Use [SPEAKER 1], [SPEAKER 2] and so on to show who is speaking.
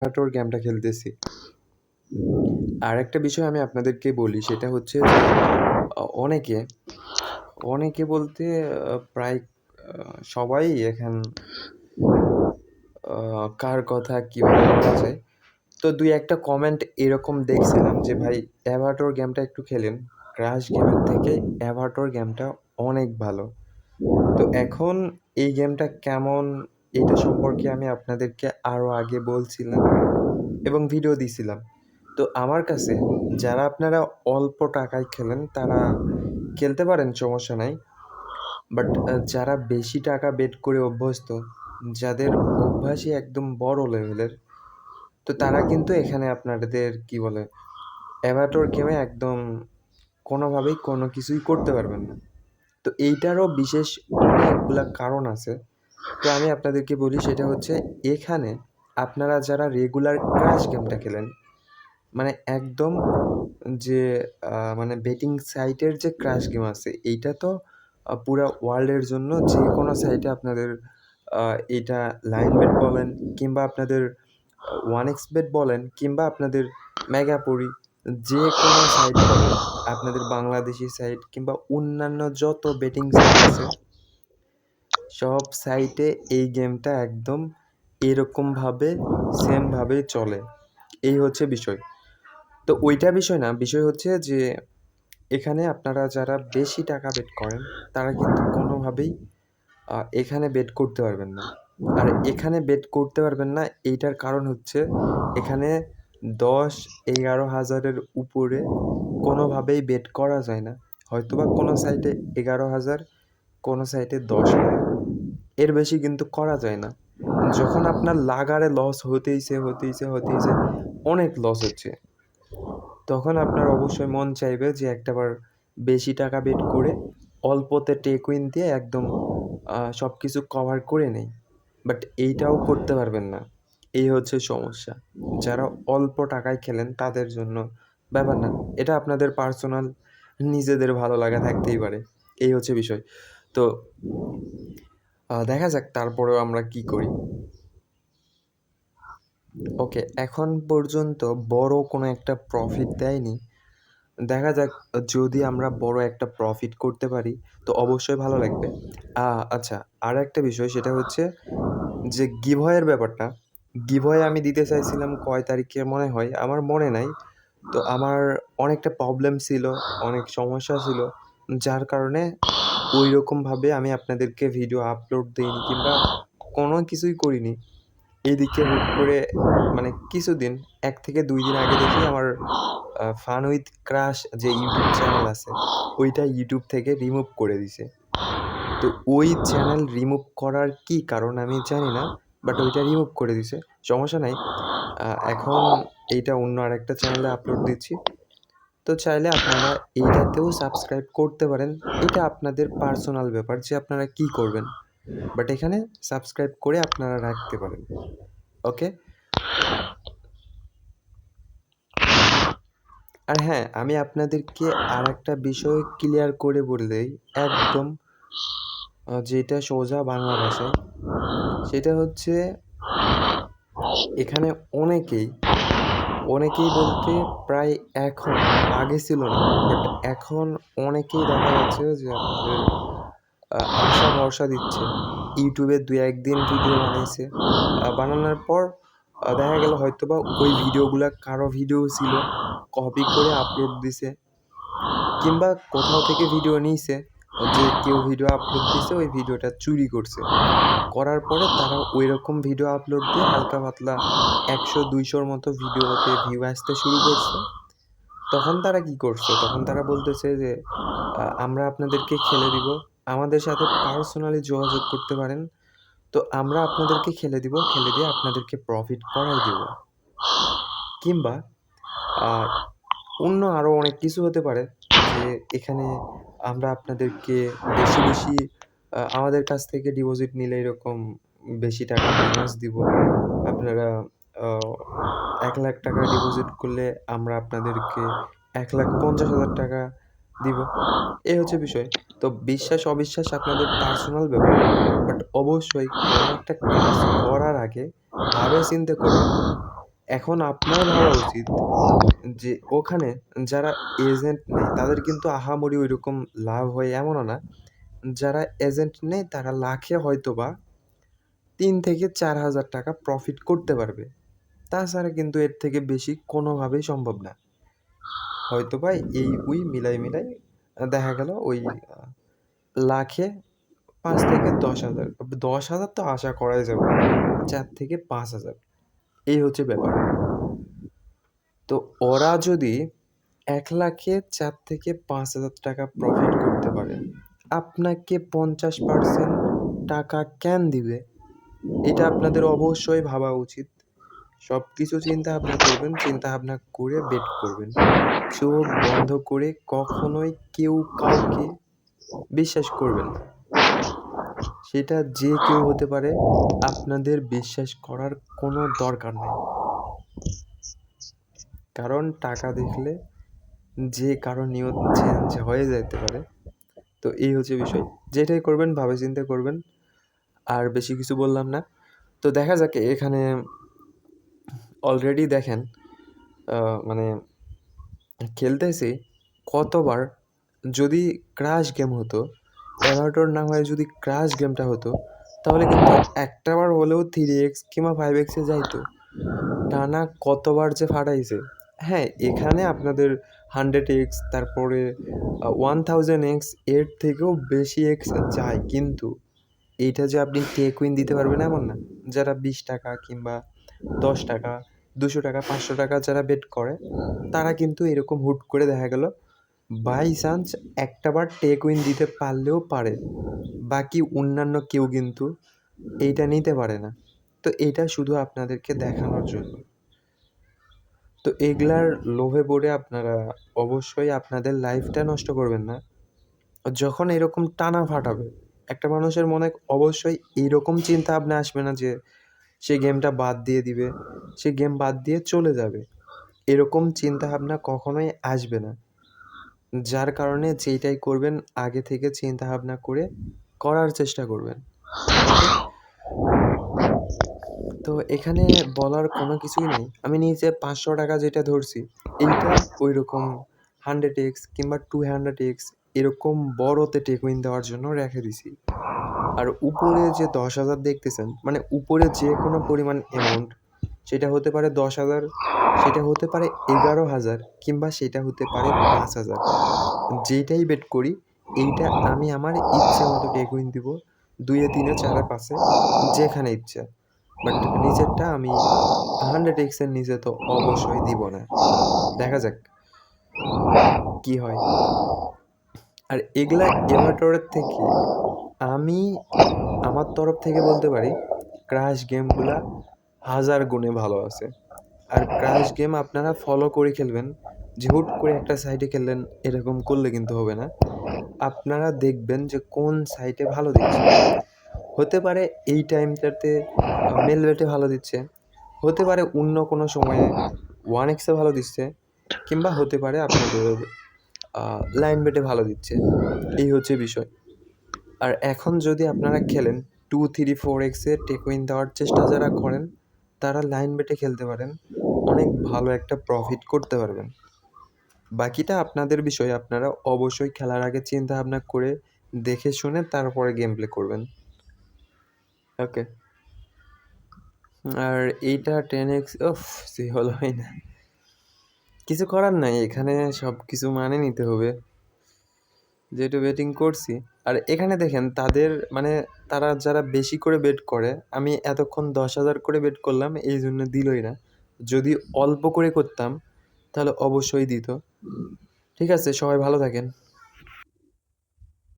[SPEAKER 1] হাঁটোর গেমটা খেলতেছি। আরেকটা বিষয় আমি আপনাদেরকে বলি সেটা হচ্ছে যে অনেকে, অনেকে বলতে প্রায় সবাই এখন কার কথা কীভাবে বলা যায়? তো ২-১ টা কমেন্ট এরকম দেখছিলাম যে, "ভাই অ্যাভাটার গেমটা একটু খেলেন। ক্রাশ গেমের থেকে অ্যাভাটার গেমটা অনেক ভালো।" তো এখন এই গেমটা কেমন এটা সম্পর্কে আমি আপনাদেরকে আরও আগে বলছিলাম এবং ভিডিও দিছিলাম। তো আমার কাছে যারা আপনারা অল্প টাকায় খেলেন তারা খেলতে পারেন, সমস্যা নাই। বাট যারা বেশি টাকা বেট করে অভ্যস্ত, যাদের অভ্যাসই একদম বড় লেভেলের, তো তারা কিন্তু এখানে আপনাদের কি বলে অ্যাভাটার গেমে একদম কোনোভাবেই কোনো কিছুই করতে পারবেন না। তো এইটারও বিশেষ অনেকগুলা কারণ আছে। তো আমি আপনাদেরকে বলি সেটা হচ্ছে এখানে আপনারা যারা রেগুলার ক্রাশ গেমটা খেলেন, মানে একদম যে মানে বেটিং সাইটের যে ক্রাশ গেম আছে এইটা তো পুরা ওয়ার্ল্ডের জন্য যেকোনো সাইটে আপনাদের এইটা লাইন বেট বলেন কিংবা আপনাদের 1xbet বলেন কিংবা আপনাদের মেগাপরি যেকোনো সাইট বলেন, আপনাদের বাংলাদেশি সাইট কিংবা অন্যান্য যত বেটিং সাইট আছে সব সাইটে এই গেমটা একদম এরকমভাবে সেমভাবেই চলে। এই হচ্ছে বিষয়। তো ওইটা বিষয় না, বিষয় হচ্ছে যে এখানে আপনারা যারা বেশি টাকা বেট করেন তারা কিন্তু কোনোভাবেই এখানে বেট করতে পারবেন না। আর এখানে বেট করতে পারবেন না এইটার কারণ হচ্ছে এখানে ১০-১১ হাজারের উপরে কোনোভাবেই বেট করা যায় না। হয়তোবা কোনো সাইটে ১১,০০০, কোনো সাইটে ১০,০০০, এর বেশি কিন্তু করা যায় না। যখন আপনার লাগারে লস হতেইছে, অনেক লস হচ্ছে, তখন আপনার অবশ্যই মন চাইবে যে একটাবার বেশি টাকা বেট করে অল্পতে টেক উইন দিয়ে একদম সব কিছু কভার করে নেই। বাট এইটাও করতে পারবেন না। এই হচ্ছে সমস্যা। যারা অল্প টাকায় খেলেন তাদের জন্য ব্যাপার না। এটা আপনাদের পার্সোনাল নিজেদের ভালো লাগা থাকতেই পারে। এই হচ্ছে বিষয়। তো দেখা যাক তারপরেও আমরা কি করি। ওকে, এখন পর্যন্ত বড় কোনো একটা প্রফিট দেয়নি। দেখা যাক যদি আমরা বড় একটা প্রফিট করতে পারি তো অবশ্যই ভালো লাগবে। আচ্ছা, আরেকটা বিষয় সেটা হচ্ছে যে গিভওয়ের ব্যাপারটা। গিভওয়ে আমি দিতে চাইছিলাম কয় তারিখে মনে হয়, আমার মনে নাই। তো আমার অনেকটা প্রবলেম ছিল, অনেক সমস্যা ছিল, যার কারণে ওইরকমভাবে আমি আপনাদেরকে ভিডিও আপলোড দেইনি কিংবা কোনো কিছুই করিনি। এদিকে হুট করে মানে কিছুদিন ১ থেকে ২ দিন আগে দেখি আমার ফান উইথ ক্রাশ যে ইউটিউব চ্যানেল আছে ওইটা ইউটিউব থেকে রিমুভ করে দিছে। তো ওই চ্যানেল রিমুভ করার কি কারণ আমি জানি না, বাট ওইটা রিমুভ করে দিছে। সমস্যা নাই। এখন এইটা অন্য আরেকটা চ্যানেলে আপলোড দিচ্ছি। তো চাইলে আপনারা এইটাতেও সাবস্ক্রাইব করতে পারেন। এটা আপনাদের পার্সোনাল ব্যাপার যে আপনারা কি করবেন। বাট এখানে সাবস্ক্রাইব করে আপনারা রাখতে পারেন। ওকে? আর হ্যাঁ, আমি আপনাদেরকে আরেকটা বিষয় ক্লিয়ার করে বলে দেই একদম যেটা সোজা বাংলা ভাষায়। সেটা হচ্ছে এখানে অনেকেই বলতে প্রায় এখন, আগে ছিল না, বাট এখন অনেকেই দেখা যাচ্ছে যে আপনাদের আশা ভরসা দিচ্ছে। ইউটিউবে ২-১ দিন ভিডিও বানাইছে। বানানোর পর দেখা গেল হয়তোবা ওই ভিডিওগুলা কারো ভিডিও ছিল, কপি করে আপলোড দিছে কিংবা কোথাও থেকে ভিডিও নিছে, যে কেউ ভিডিও আপলোড দিছে ওই ভিডিওটা চুরি করছে। করার পরে তারা ওইরকম ভিডিও আপলোড দিয়ে হালকা পাতলা ১০০-২০০'র মতো ভিডিওতে ভিউ আসতে শুরু করছে। তখন তারা কি করছে? তখন তারা বলতেছে যে আমরা আপনাদেরকে খেলে দিব। আমাদের সাথে পার্সোনালি যোগাযোগ করতে পারেন। তো আমরা আপনাদেরকে খেলে দিব। খেলে দিয়ে আপনাদেরকে প্রফিট করাই দিব। কিংবা অন্য আরও অনেক কিছু হতে পারে যে এখানে আমরা আপনাদেরকে বেশি আমাদের কাছ থেকে ডিপোজিট নিলে এরকম বেশি টাকা বোনাস দিব। আপনারা ৳১,০০,০০০ ডিপোজিট করলে আমরা আপনাদেরকে ৳১,৫০,০০০ দিব। এই হচ্ছে বিষয়। তো বিশ্বাস অবিশ্বাস আপনাদের পার্সোনাল ব্যাপার। বাট অবশ্যই কোনো একটা কাজ করার আগে ভাবে চিন্তে করবেন। এখন আপনার ভাবা উচিত যে ওখানে যারা এজেন্ট নেয় তাদের কিন্তু আহামরি ওইরকম লাভ হয় এমনও না। যারা এজেন্ট নেয় তারা লাখে হয়তোবা ৩ থেকে ৪,০০০ টাকা প্রফিট করতে পারবে। তাছাড়া কিন্তু এর থেকে বেশি কোনোভাবেই সম্ভব না। হয়তোবা এই ওই মিলাই দেখা গেল ওই লাখে ৫ থেকে ১০,০০০। ১০,০০০ তো আশা করাই যাবে না। ৪ থেকে ৫,০০০ এই হচ্ছে ব্যাপার। তো ওরা যদি ১,০০,০০০-এ ৪ থেকে ৫,০০০ টাকা প্রফিট করতে পারে, আপনাকে ৫০% টাকা কেন দিবে? এটা আপনাদের অবশ্যই ভাবা উচিত। সবকিছু চিন্তাভাবনা করবেন, চিন্তাভাবনা করে বেট করবেন। চোখ বন্ধ করে কখনোই কেউ কাউকে বিশ্বাস করবেন না। সেটা যে কেউ হতে পারে, আপনাদের বিশ্বাস করার কোনো দরকার নাই। কারণ টাকা দেখলে যে কারো নিয়ত চেঞ্জ হয়ে যেতে পারে। তো এই হচ্ছে বিষয়। যেটাই করবেন ভাবে চিন্তে করবেন। আর বেশি কিছু বললাম না। তো দেখা যাক এখানে অলরেডি দেখেন মানে খেলতেছি কতবার। যদি ক্রাশ গেম হতো, অ্যাভাটার না হয়ে যদি ক্রাশ গেমটা হতো, তাহলে কিন্তু একটাবার হলেও 3x কিংবা 5x এ যাইতো। টানা কতবার যে ফাটাইছে। হ্যাঁ, এখানে আপনাদের 100x তারপরে 1000x এর থেকেও বেশি x যায়, কিন্তু এইটা যে আপনি টেক উইন দিতে পারবেন এমন না। যারা 20 টাকা কিংবা 10 টাকা, 200 টাকা, 500 টাকা যারা বেট করে, তারা কিন্তু এরকম হুট করে দেখা গেল বাই চান্স একটাবার টেক উইন দিতে পারলেও পারে। বাকি অন্যান্য কেউ কিন্তু এইটা নিতে পারে না। তো এইটা শুধু আপনাদেরকে দেখানোর জন্য। তো এগুলার লোভে পড়ে আপনারা অবশ্যই আপনাদের লাইফটা নষ্ট করবেন না। যখন এরকম টানা ফাটাবে, একটা মানুষের মনে অবশ্যই এইরকম চিন্তা ভাবনা আসবে না যে সে গেমটা বাদ দিয়ে দিবে, সে গেম বাদ দিয়ে চলে যাবে। এরকম চিন্তা ভাবনা কখনোই আসবে না। যার কারণে যেইটাই করবেন আগে থেকে চিন্তা ভাবনা করে করার চেষ্টা করবেন। ওকে? তো এখানে বলার কোনো কিছুই নেই। আমি নিচে ৫০০ টাকা যেটা ধরছি, এইটা ওইরকম 100x কিংবা 200x এরকম বড়তে টেক উইন দেওয়ার জন্য রেখে দিছি। আর উপরে যে ১০,০০০ দেখতেছেন, মানে উপরে যে কোনো পরিমাণ অ্যামাউন্ট, সেটা হতে পারে ১০,০০০, সেটা হতে পারে ১১,০০০ কিংবা সেটা হতে পারে ৫,০০০। যেইটাই বেট করি, এইটা আমি আমার ইচ্ছে মতো টেক উইন দিব। ২-এ, ৩-এ, ৪-এ, ৫-এ যেখানে ইচ্ছা। বাট নিচেরটা আমি 100x এর নিচে তো অবশ্যই দিব না। দেখা যাক কি হয়। আর এগুলা এভারটরের থেকে আমি আমার তরফ থেকে বলতে পারি ক্রাশ গেমগুলা 1000 গুণে ভালো আছে। আর ক্রাশ গেম আপনারা ফলো করে খেলবেন। যে হুট করে একটা সাইটে খেললেন এরকম করলে কিন্তু হবে না। আপনারা দেখবেন যে কোন সাইটে ভালো দিচ্ছে। হতে পারে এই টাইমটাতে মেল বেটে ভালো দিচ্ছে, হতে পারে অন্য কোনো সময়ে 1x এ ভালো দিচ্ছে, কিংবা হতে পারে আপনাদের লাইন বেটে ভালো দিচ্ছে। এই হচ্ছে বিষয়। আর এখন যদি আপনারা খেলেন 2, 3, 4x এ টেক উইন দেওয়ার চেষ্টা যারা করেন, তারা লাইন বেটে খেলতে পারেন। অনেক ভালো একটা প্রফিট করতে পারবেন। বাকিটা আপনাদের বিষয়। আপনারা অবশ্যই খেলার আগে চিন্তা ভাবনা করে দেখে শুনে তারপরে গেম প্লে করবেন। ওকে? আর এইটা 10x সে হলোই না। কিছু করার নাই, এখানে সব কিছু মানে নিতে হবে। যেহেতু বেটিং করছি। আর এখানে দেখেন তাদের মানে তারা যারা বেশি করে বেট করে, আমি এতক্ষণ ১০,০০০ করে বেট করলাম এই জন্য দিলই না। যদি অল্প করে করতাম তাহলে অবশ্যই দিত। ঠিক আছে, সবাই ভালো থাকেন।